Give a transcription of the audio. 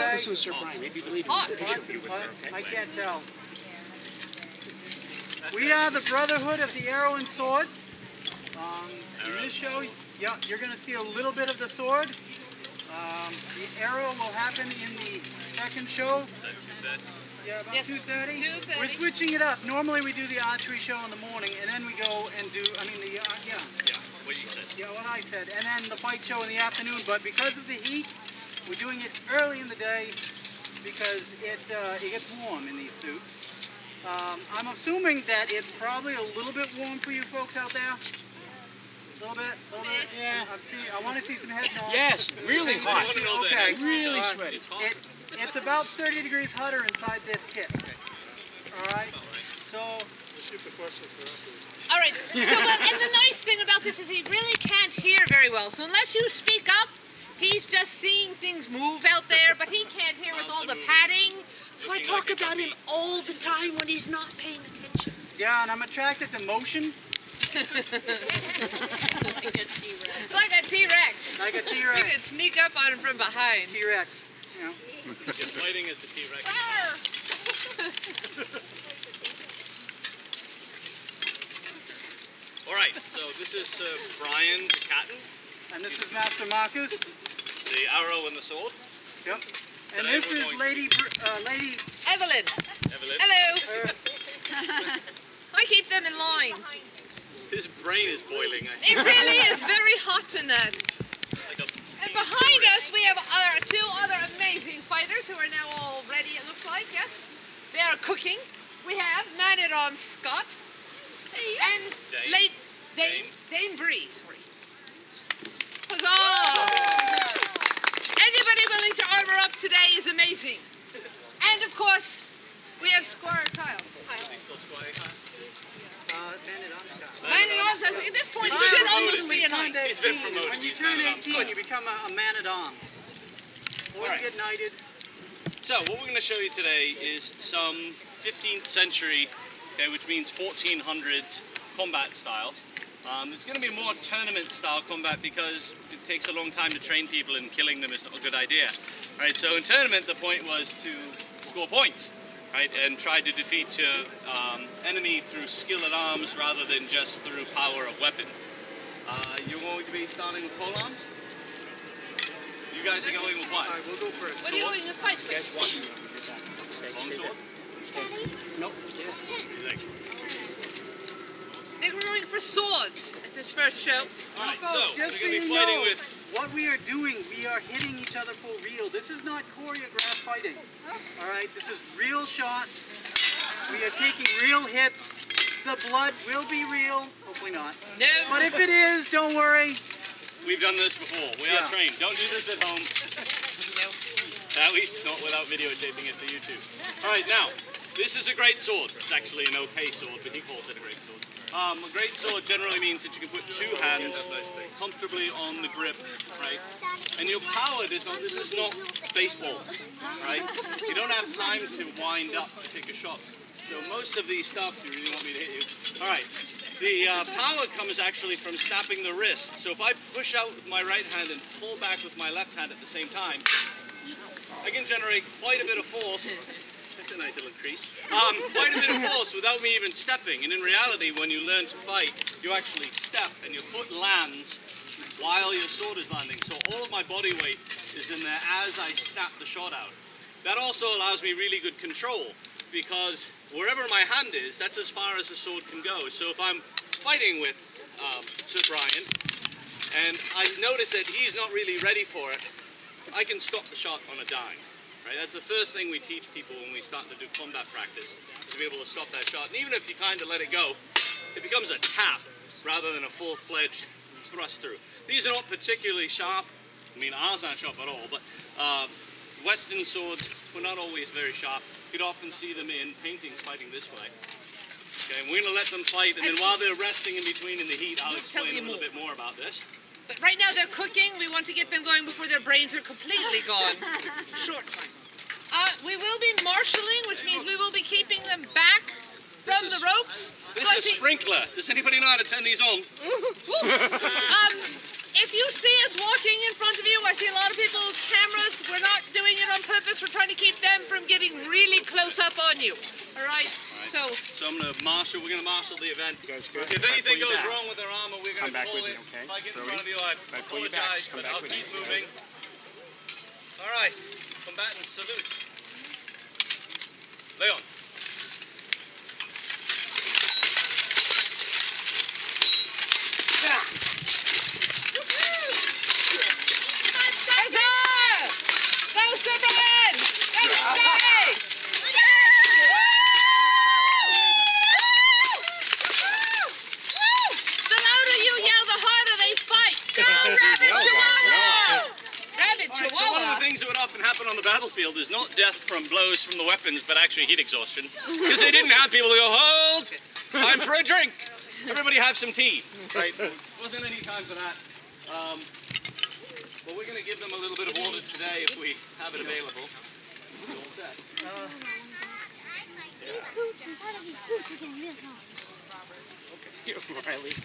Let's listen to Sir Brian. Maybe believe Hot. him. Should be with her, okay? I can't tell. We are the Brotherhood of the Arrow and Sword. In this show, yeah, you're going to see a little bit of the sword. The arrow will happen in the second show. Yeah, about 2:30. 2:30. We're switching it up. Normally we do the archery show in the morning, and then we go and do, Yeah, what you said. Yeah, what I said. And then the fight show in the afternoon. But because of the heat, we're doing it early in the day because it gets warm in these suits. I'm assuming that it's probably a little bit warm for you folks out there. A little bit? Yeah. I want to see some head nods. Yes, really hot. Okay. Really sweaty. It's hot. It's about 30 degrees hotter inside this kit. All right? So... All right. So, and the nice thing about this is he really can't hear very well. So unless you speak up, he's just seeing things move out there, but he can't hear with all the padding. So I talk about him all the time when he's not paying attention. Yeah, and I'm attracted to motion. Like a T-Rex. Like a You T-Rex. can sneak up on him from behind. T-Rex. You know. You're fighting as the T-Rex. All right, so this is Brian the Captain, And this is Master Marcus. the arrow and the sword. Yep. And Today this we're is going- Lady Evelyn. Evelyn. Hello. I keep them in line. His brain is boiling. It really is very hot in that. Like a And behind us we have two other amazing fighters who are now all ready, it looks like, yes? They are cooking. We have Man-at-Arms Scott and Dame Bree. Sorry. Huzzah! Anybody willing to armor up today is amazing. And of course, we have Squire Kyle. He's still squatting. Man-at-Arms, at this point, he should almost be a knight. He's been promoted. When you He's turn Man-at-Arms. 18, you become a man-at-arms. Or All right. you get knighted. So what we're going to show you today is some 15th century, okay, which means 1400s combat styles. It's going to be more tournament-style combat because it takes a long time to train people, and killing them is not a good idea. Right? So in tournament, the point was to score points, right, and try to defeat your enemy through skill at arms rather than just through power of weapon. You're going to be starting with pole arms. You guys are going with what? All right, we'll go first. What are you going to fight with? Long sword? Nope. Yeah. What do you think? I think we're going for swords at this first show. All right, so we're Just so going to be you fighting know, with. what we are doing, we are hitting each other for real. This is not choreographed fighting. All right, this is real shots. We are taking real hits. The blood will be real. Hopefully not. No. But if it is, don't worry. We've done this before. We are Yeah. trained. Don't do this at home. No. At least not without videotaping it for YouTube. All right, now, this is a great sword. It's actually an okay sword, but he calls it a great sword. A great sword generally means that you can put two hands comfortably on the grip, right? And your power this is not baseball, right? You don't have time to wind up to take a shot. So most of these stuff, do you really want me to hit you? All right. The power comes actually from snapping the wrist. So if I push out with my right hand and pull back with my left hand at the same time, I can generate quite a bit of force. That's a nice little crease. Quite a bit of force without me even stepping. And in reality, when you learn to fight, you actually step and your foot lands while your sword is landing. So all of my body weight is in there as I snap the shot out. That also allows me really good control because wherever my hand is, that's as far as the sword can go. So if I'm fighting with Sir Brian and I notice that he's not really ready for it, I can stop the shot on a dime. Right? That's the first thing we teach people when we start to do combat practice, is to be able to stop that shot. And even if you kind of let it go, it becomes a tap rather than a full-fledged thrust through. These are not particularly sharp. I mean, ours aren't sharp at all, but Western swords were not always very sharp. You'd often see them in paintings fighting this way. Okay, and we're going to let them fight, and then while they're resting in between in the heat, I'll explain a little bit more about this. But right now they're cooking. We want to get them going before their brains are completely gone. Short time. We will be marshalling, which means we will be keeping them back from the ropes. This is a sprinkler. Does anybody know how to turn these on? if you see us walking in front of you, I see a lot of people's cameras. We're not doing it on purpose. We're trying to keep them from getting really close up on you. All right? So I'm going to marshal. We're going to marshal the event. Goes good. If anything goes wrong with our armor, we're going Come to back call with it. me, okay? If I get in Brody, front of you, I if I pull you back, apologize, come but back I'll with keep me. moving. All right, combatants, salute. Leon. So one of the things that would often happen on the battlefield is not death from blows from the weapons, but actually heat exhaustion. Because they didn't have people to go, hold, time for a drink. Everybody have some tea. Right? Wasn't any time for that. But we're going to give them a little bit of water today if we have it available. Riley.